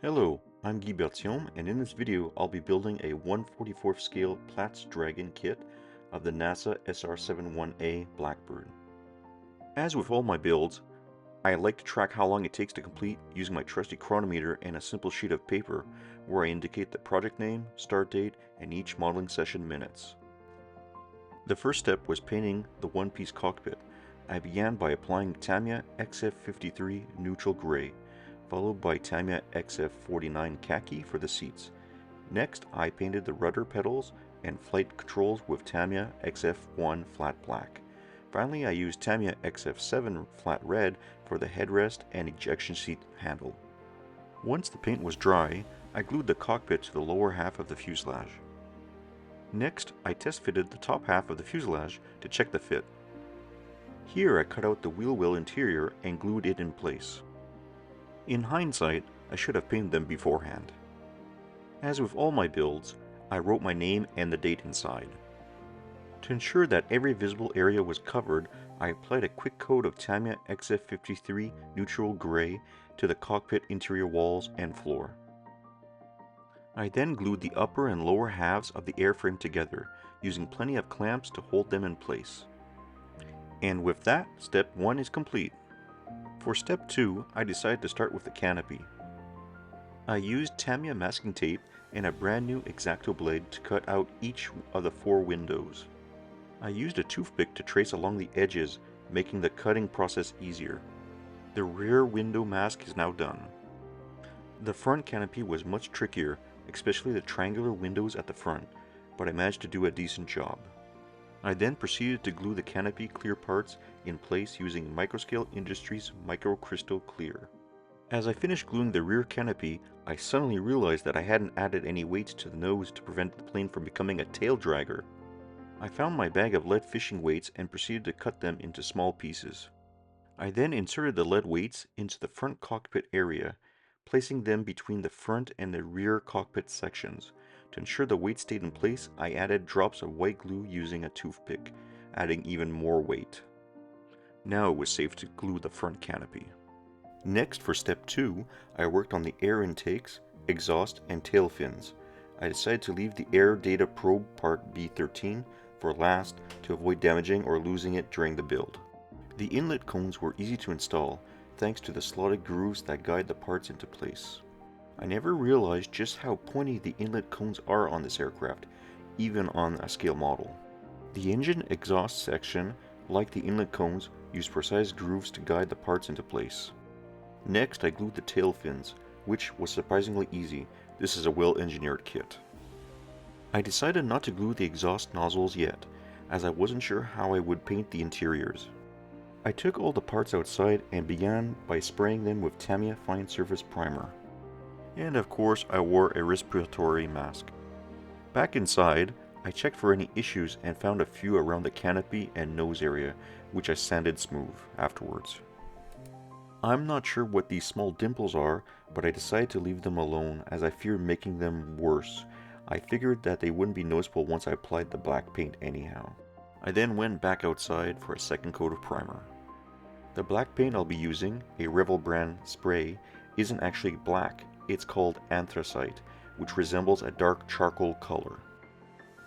Hello, I'm Berthiaume, and in this video I'll be building a 1/44th scale Platz Dragon kit of the NASA SR-71A Blackbird. As with all my builds, I like to track how long it takes to complete using my trusty chronometer and a simple sheet of paper where I indicate the project name, start date, and each modeling session minutes. The first step was painting the one-piece cockpit. I began by applying Tamiya XF53 neutral gray, followed by Tamiya XF49 khaki for the seats. Next, I painted the rudder pedals and flight controls with Tamiya XF1 flat black. Finally, I used Tamiya XF7 flat red for the headrest and ejection seat handle. Once the paint was dry, I glued the cockpit to the lower half of the fuselage. Next, I test fitted the top half of the fuselage to check the fit. Here I cut out the wheel well interior and glued it in place. In hindsight, I should have painted them beforehand. As with all my builds, I wrote my name and the date inside. To ensure that every visible area was covered, I applied a quick coat of Tamiya XF53 neutral gray to the cockpit interior walls and floor. I then glued the upper and lower halves of the airframe together, using plenty of clamps to hold them in place. And with that, step 1 is complete. For step 2, I decided to start with the canopy. I used Tamiya masking tape and a brand new X-Acto blade to cut out each of the 4 windows. I used a toothpick to trace along the edges, making the cutting process easier. The rear window mask is now done. The front canopy was much trickier, especially the triangular windows at the front, but I managed to do a decent job. I then proceeded to glue the canopy clear parts in place using Microscale Industries Microcrystal Clear. As I finished gluing the rear canopy, I suddenly realized that I hadn't added any weights to the nose to prevent the plane from becoming a tail dragger. I found my bag of lead fishing weights and proceeded to cut them into small pieces. I then inserted the lead weights into the front cockpit area, placing them between the front and the rear cockpit sections. To ensure the weight stayed in place, I added drops of white glue using a toothpick, adding even more weight. Now it was safe to glue the front canopy. Next, for step 2, I worked on the air intakes, exhaust, and tail fins. I decided to leave the air data probe part B13 for last to avoid damaging or losing it during the build. The inlet cones were easy to install thanks to the slotted grooves that guide the parts into place. I never realized just how pointy the inlet cones are on this aircraft, even on a scale model. The engine exhaust section, like the inlet cones, used precise grooves to guide the parts into place. Next, I glued the tail fins, which was surprisingly easy. This is a well-engineered kit. I decided not to glue the exhaust nozzles yet, as I wasn't sure how I would paint the interiors. I took all the parts outside and began by spraying them with Tamiya Fine Surface Primer. And of course, I wore a respiratory mask. Back inside, I checked for any issues and found a few around the canopy and nose area, which I sanded smooth afterwards. I'm not sure what these small dimples are, but I decided to leave them alone as I feared making them worse. I figured that they wouldn't be noticeable once I applied the black paint anyhow. I then went back outside for a second coat of primer. The black paint I'll be using, a Revel brand spray, isn't actually black, it's called anthracite, which resembles a dark charcoal color.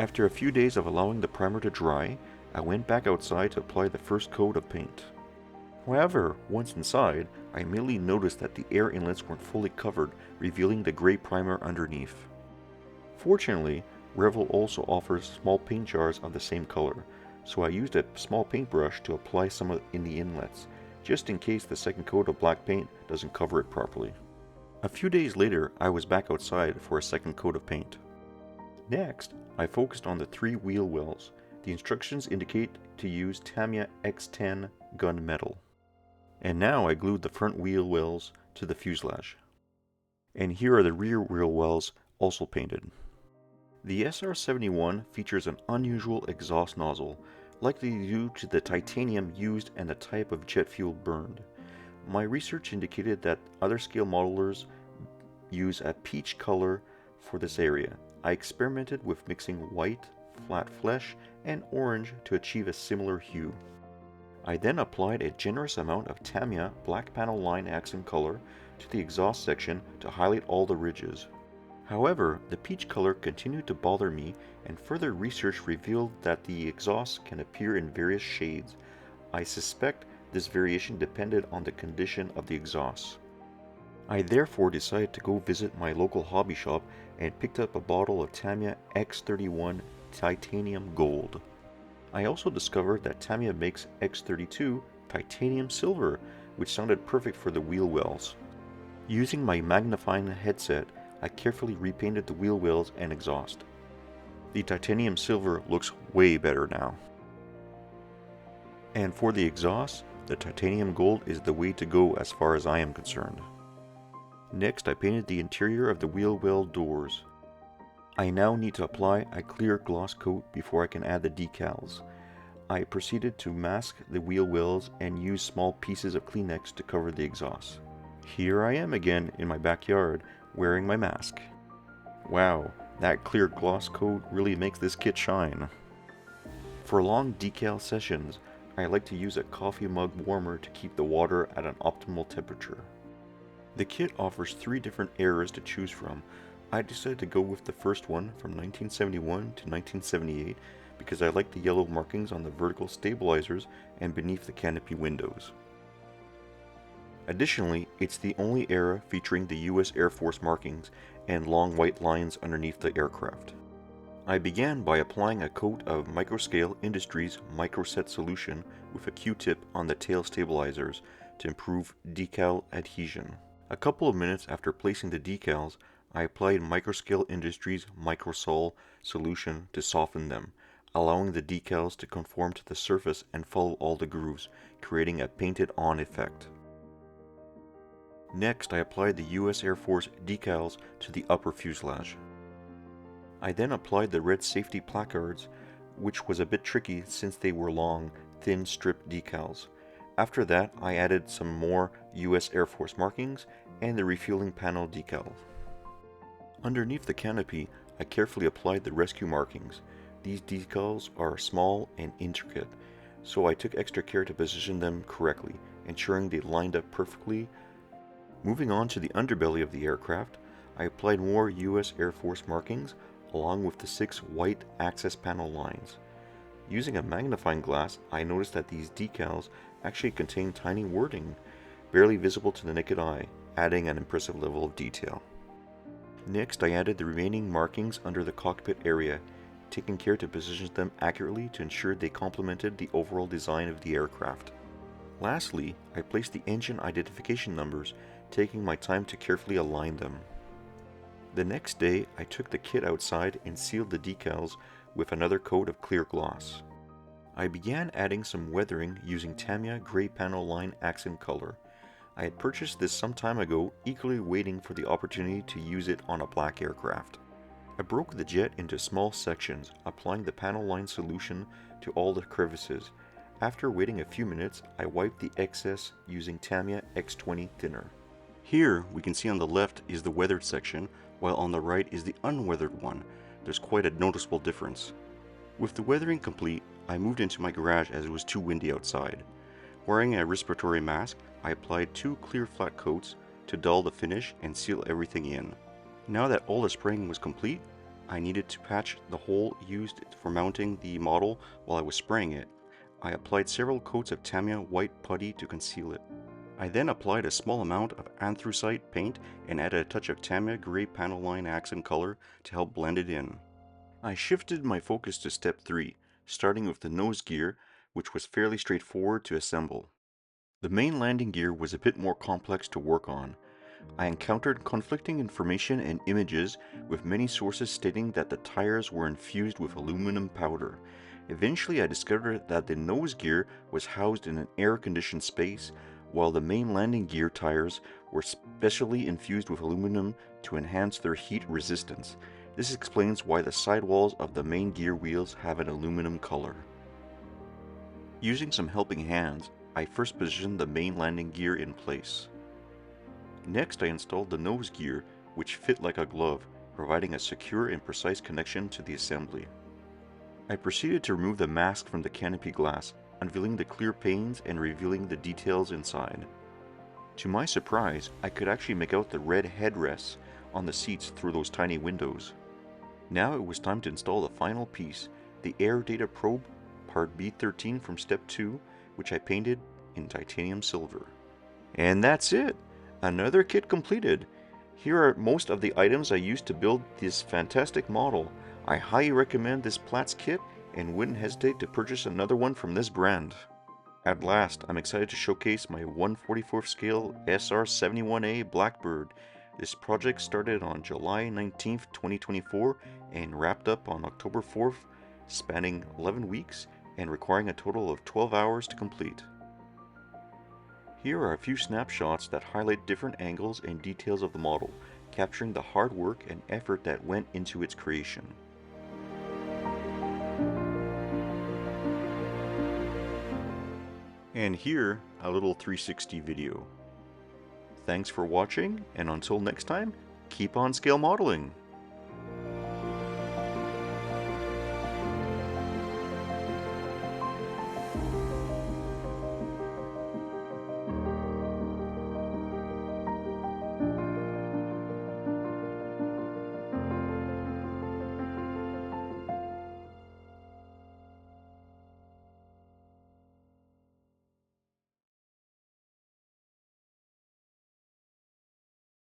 After a few days of allowing the primer to dry, I went back outside to apply the first coat of paint. However, once inside, I immediately noticed that the air inlets weren't fully covered, revealing the gray primer underneath. Fortunately, Revel also offers small paint jars of the same color, so I used a small paintbrush to apply some in the inlets, just in case the second coat of black paint doesn't cover it properly. A few days later, I was back outside for a second coat of paint. Next, I focused on the 3 wheel wells. The instructions indicate to use Tamiya X10 gunmetal. And now I glued the front wheel wells to the fuselage. And here are the rear wheel wells also painted. The SR-71 features an unusual exhaust nozzle, likely due to the titanium used and the type of jet fuel burned. My research indicated that other scale modelers use a peach color for this area. I experimented with mixing white, flat flesh, and orange to achieve a similar hue. I then applied a generous amount of Tamiya black panel line accent color to the exhaust section to highlight all the ridges. However, the peach color continued to bother me, and further research revealed that the exhaust can appear in various shades. I suspect this variation depended on the condition of the exhaust. I therefore decided to go visit my local hobby shop and picked up a bottle of Tamiya X31 Titanium Gold. I also discovered that Tamiya makes X32 Titanium Silver, which sounded perfect for the wheel wells. Using my magnifying headset, I carefully repainted the wheel wells and exhaust. The Titanium Silver looks way better now. And for the exhaust, the Titanium Gold is the way to go as far as I am concerned. Next, I painted the interior of the wheel well doors. I now need to apply a clear gloss coat before I can add the decals. I proceeded to mask the wheel wells and use small pieces of Kleenex to cover the exhaust. Here I am again in my backyard, wearing my mask. Wow, that clear gloss coat really makes this kit shine. For long decal sessions, I like to use a coffee mug warmer to keep the water at an optimal temperature. The kit offers 3 different eras to choose from. I decided to go with the first one from 1971 to 1978 because I like the yellow markings on the vertical stabilizers and beneath the canopy windows. Additionally, it's the only era featuring the US Air Force markings and long white lines underneath the aircraft. I began by applying a coat of Microscale Industries Microset solution with a Q-tip on the tail stabilizers to improve decal adhesion. A couple of minutes after placing the decals, I applied Microscale Industries Microsol solution to soften them, allowing the decals to conform to the surface and follow all the grooves, creating a painted-on effect. Next, I applied the US Air Force decals to the upper fuselage. I then applied the red safety placards, which was a bit tricky since they were long, thin strip decals. After that, I added some more US Air Force markings and the refueling panel decal. Underneath the canopy, I carefully applied the rescue markings. These decals are small and intricate, so I took extra care to position them correctly, ensuring they lined up perfectly. Moving on to the underbelly of the aircraft, I applied more US Air Force markings along with the 6 white access panel lines. Using a magnifying glass, I noticed that these decals actually contain tiny wording, barely visible to the naked eye, adding an impressive level of detail. Next, I added the remaining markings under the cockpit area, taking care to position them accurately to ensure they complemented the overall design of the aircraft. Lastly, I placed the engine identification numbers, taking my time to carefully align them. The next day, I took the kit outside and sealed the decals with another coat of clear gloss. I began adding some weathering using Tamiya Gray Panel Line accent color. I had purchased this some time ago, eagerly waiting for the opportunity to use it on a black aircraft. I broke the jet into small sections, applying the panel line solution to all the crevices. After waiting a few minutes, I wiped the excess using Tamiya X20 thinner. Here, we can see on the left is the weathered section, while on the right is the unweathered one. There's quite a noticeable difference. With the weathering complete, I moved into my garage as it was too windy outside. Wearing a respiratory mask, I applied 2 clear flat coats to dull the finish and seal everything in. Now that all the spraying was complete, I needed to patch the hole used for mounting the model while I was spraying it. I applied several coats of Tamiya white putty to conceal it. I then applied a small amount of anthracite paint and added a touch of Tamiya Gray Panel Line accent color to help blend it in. I shifted my focus to step 3, starting with the nose gear, which was fairly straightforward to assemble. The main landing gear was a bit more complex to work on. I encountered conflicting information and images, with many sources stating that the tires were infused with aluminum powder. Eventually I discovered that the nose gear was housed in an air-conditioned space, while the main landing gear tires were specially infused with aluminum to enhance their heat resistance. This explains why the sidewalls of the main gear wheels have an aluminum color. Using some helping hands, I first positioned the main landing gear in place. Next, I installed the nose gear, which fit like a glove, providing a secure and precise connection to the assembly. I proceeded to remove the mask from the canopy glass, unveiling the clear panes and revealing the details inside. To my surprise, I could actually make out the red headrests on the seats through those tiny windows. Now it was time to install the final piece, the air data probe, part B13 from step 2, which I painted in titanium silver. And that's it! Another kit completed! Here are most of the items I used to build this fantastic model. I highly recommend this Platz kit and wouldn't hesitate to purchase another one from this brand. At last, I'm excited to showcase my 1/44th scale SR-71A Blackbird. This project started on July 19th, 2024 and wrapped up on October 4th, spanning 11 weeks and requiring a total of 12 hours to complete. Here are a few snapshots that highlight different angles and details of the model, capturing the hard work and effort that went into its creation. And here, a little 360 video. Thanks for watching, and until next time, keep on scale modeling!